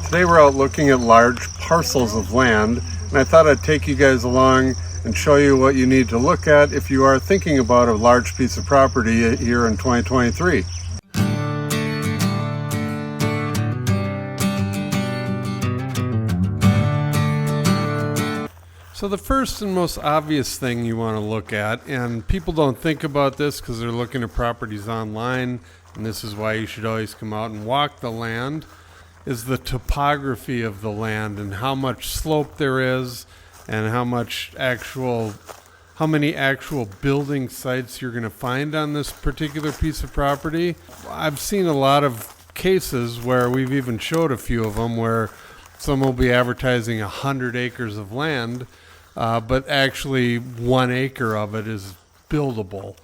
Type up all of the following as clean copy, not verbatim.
Today we're out looking at large parcels of land, and I thought I'd take you guys along and show you what you need to look at if you are thinking about a large piece of property here in 2023. So the first and most obvious thing you want to look at, and people don't think about this because they're looking at properties online, and this is why you should always come out and walk the land, is the topography of the land and how much slope there is and how many actual building sites you're going to find on this particular piece of property. I've seen a lot of cases where we've even showed a few of them where someone will be advertising 100 acres of land, but actually 1 acre of it is buildable.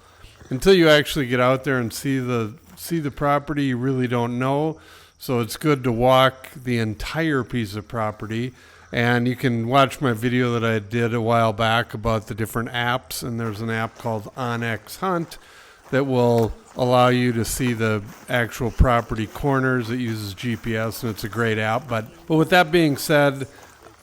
Until you actually get out there and see the property, you really don't know. So it's good to walk the entire piece of property. And you can watch my video that I did a while back about the different apps. And there's an app called OnX Hunt that will allow you to see the actual property corners. It uses GPS, and it's a great app. But with that being said,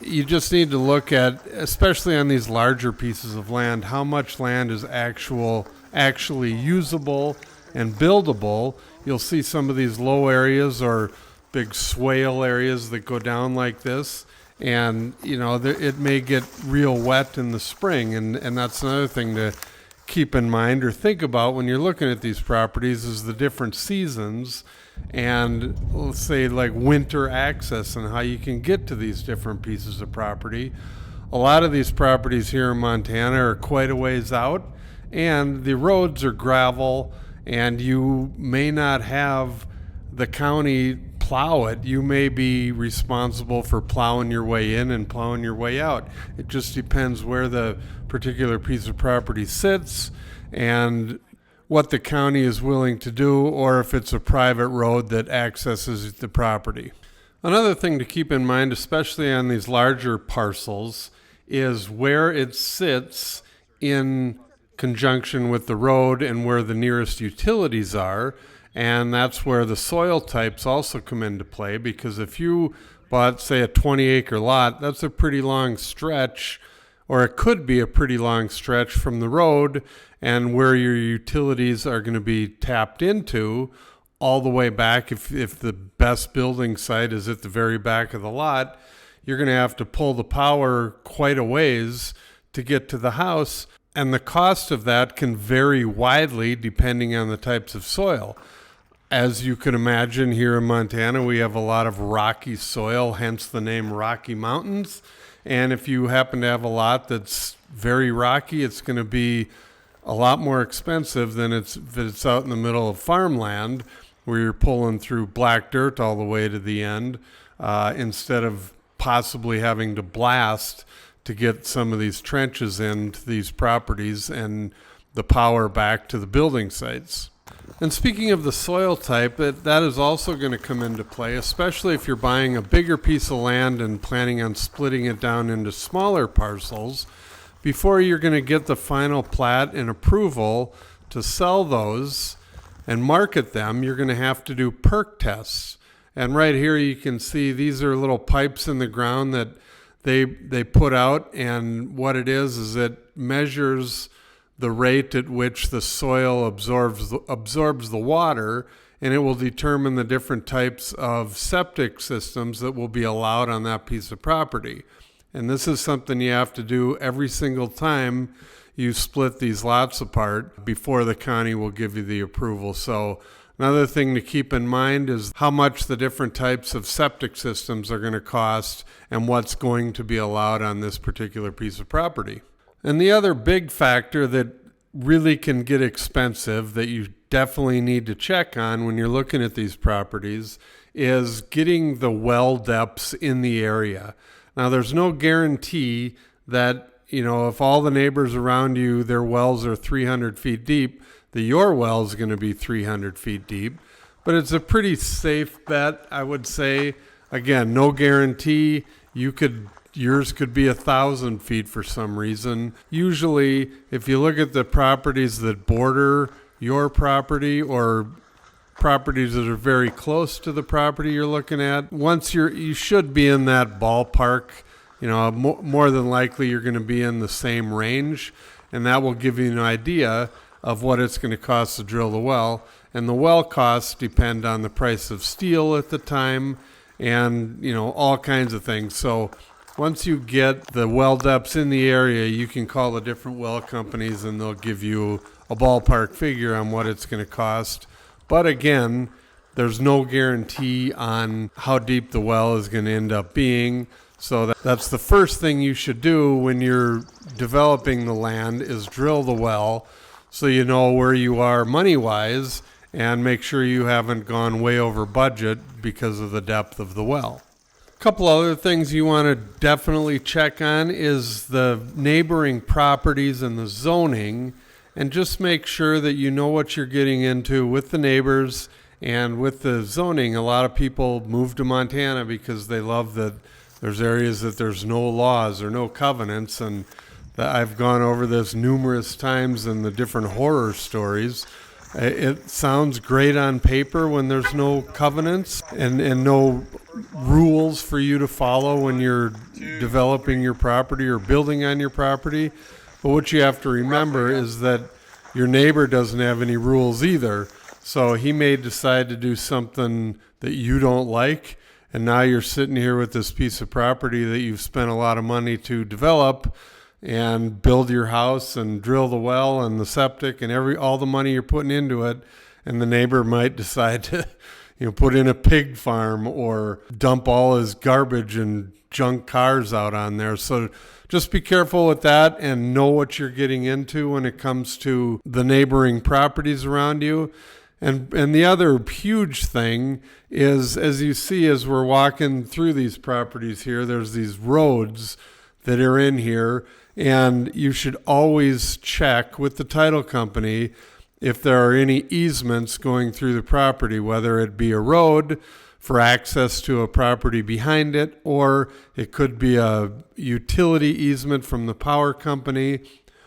you just need to look at, especially on these larger pieces of land, how much land is actually usable and buildable. You'll see some of these low areas or big swale areas that go down like this, and it may get real wet in the spring, and that's another thing to keep in mind or think about when you're looking at these properties is the different seasons and, let's say, like winter access and how you can get to these different pieces of property. A lot of these properties here in Montana are quite a ways out, and the roads are gravel, and you may not have the county plow it. You may be responsible for plowing your way in and plowing your way out. It just depends where the particular piece of property sits and what the county is willing to do, or if it's a private road that accesses the property. Another thing to keep in mind, especially on these larger parcels, is where it sits in conjunction with the road and where the nearest utilities are. And that's where the soil types also come into play, because if you bought, say, a 20-acre lot, that's a pretty long stretch, or it could be a pretty long stretch from the road and where your utilities are going to be tapped into all the way back. If the best building site is at the very back of the lot, you're going to have to pull the power quite a ways to get to the house. And the cost of that can vary widely depending on the types of soil. As you can imagine, here in Montana, we have a lot of rocky soil, hence the name Rocky Mountains. And if you happen to have a lot that's very rocky, it's going to be a lot more expensive than if it's out in the middle of farmland where you're pulling through black dirt all the way to the end, instead of possibly having to blast to get some of these trenches into these properties and the power back to the building sites. And speaking of the soil type, that is also going to come into play, especially if you're buying a bigger piece of land and planning on splitting it down into smaller parcels. Before you're going to get the final plat and approval to sell those and market them, you're going to have to do perk tests. And right here you can see these are little pipes in the ground that they put out, and what it is it measures the rate at which the soil absorbs the water, and it will determine the different types of septic systems that will be allowed on that piece of property. And this is something you have to do every single time you split these lots apart before the county will give you the approval. So another thing to keep in mind is how much the different types of septic systems are going to cost and what's going to be allowed on this particular piece of property. And the other big factor that really can get expensive that you definitely need to check on when you're looking at these properties is getting the well depths in the area. Now, there's no guarantee that, if all the neighbors around you, their wells are 300 feet deep, that your well is going to be 300 feet deep. But it's a pretty safe bet, I would say. Again, no guarantee. Yours could be 1,000 feet for some reason. Usually, if you look at the properties that border your property or properties that are very close to the property you're looking at. Once you should be in that ballpark. You know, more than likely you're going to be in the same range, and that will give you an idea of what it's going to cost to drill the well. And the well costs depend on the price of steel at the time and, you know, all kinds of things. So once you get the well depths in the area, you can call the different well companies and they'll give you a ballpark figure on what it's going to cost. But again, there's no guarantee on how deep the well is going to end up being. So that's the first thing you should do when you're developing the land is drill the well so you know where you are money-wise and make sure you haven't gone way over budget because of the depth of the well. A couple other things you want to definitely check on is the neighboring properties and the zoning, and just make sure that you know what you're getting into with the neighbors and with the zoning. A lot of people move to Montana because they love that there's areas that there's no laws or no covenants, and I've gone over this numerous times in the different horror stories. It sounds great on paper when there's no covenants and no rules for you to follow when you're developing your property or building on your property. But what you have to remember is that your neighbor doesn't have any rules either. So he may decide to do something that you don't like, and now you're sitting here with this piece of property that you've spent a lot of money to develop and build your house and drill the well and the septic and all the money you're putting into it. And the neighbor might decide to, you know, put in a pig farm or dump all his garbage and junk cars out on there. So just be careful with that and know what you're getting into when it comes to the neighboring properties around you. And the other huge thing is, as you see as we're walking through these properties here, there's these roads that are in here, and you should always check with the title company if there are any easements going through the property, whether it be a road for access to a property behind it, or it could be a utility easement from the power company,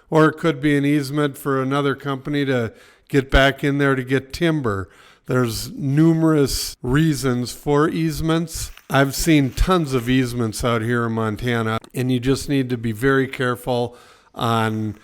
or it could be an easement for another company to get back in there to get timber. There's numerous reasons for easements. I've seen tons of easements out here in Montana, and you just need to be very careful on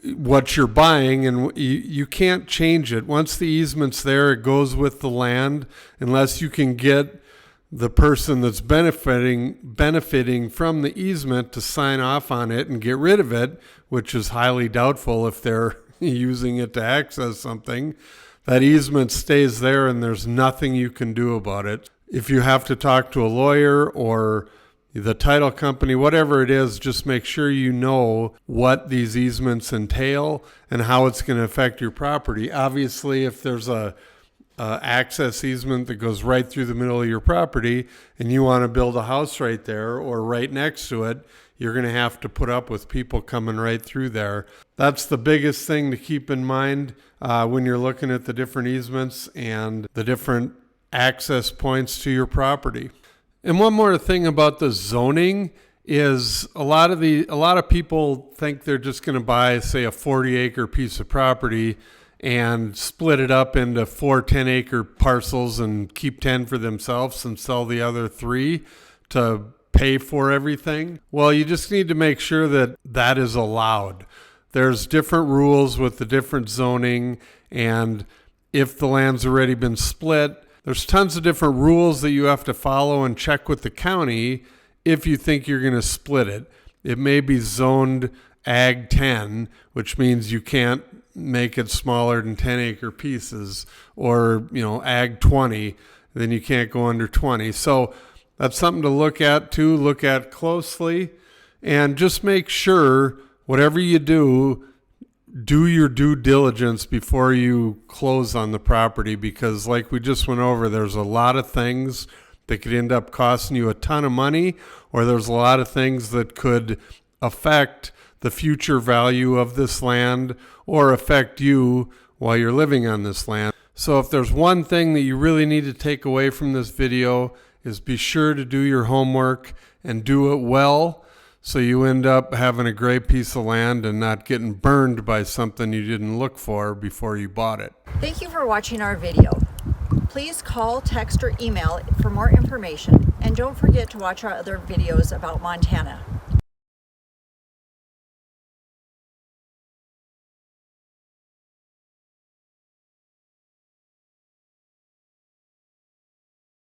what you're buying, and you can't change it. Once the easement's there, it goes with the land, unless you can get the person that's benefiting from the easement to sign off on it and get rid of it, which is highly doubtful if they're using it to access something. That easement stays there and there's nothing you can do about it. If you have to talk to a lawyer or the title company, whatever it is, just make sure you know what these easements entail and how it's going to affect your property. Obviously, if there's a access easement that goes right through the middle of your property and you want to build a house right there or right next to it, you're going to have to put up with people coming right through there. That's the biggest thing to keep in mind when you're looking at the different easements and the different access points to your property. And one more thing about the zoning is a lot of people think they're just going to buy, say, a 40-acre piece of property and split it up into 4 10-acre parcels and keep 10 for themselves and sell the other 3 to pay for everything. Well, you just need to make sure that that is allowed. There's different rules with the different zoning, and if the land's already been split, there's tons of different rules that you have to follow and check with the county if you think you're going to split it. It may be zoned Ag 10, which means you can't make it smaller than 10-acre pieces, or, Ag 20, then you can't go under 20. So that's something to look at too, look at closely, and just make sure whatever you do your due diligence before you close on the property, because like we just went over, there's a lot of things that could end up costing you a ton of money, or there's a lot of things that could affect the future value of this land or affect you while you're living on this land. So if there's one thing that you really need to take away from this video, is be sure to do your homework and do it well, so you end up having a great piece of land and not getting burned by something you didn't look for before you bought it. Thank you for watching our video. Please call, text, or email for more information. And don't forget to watch our other videos about Montana.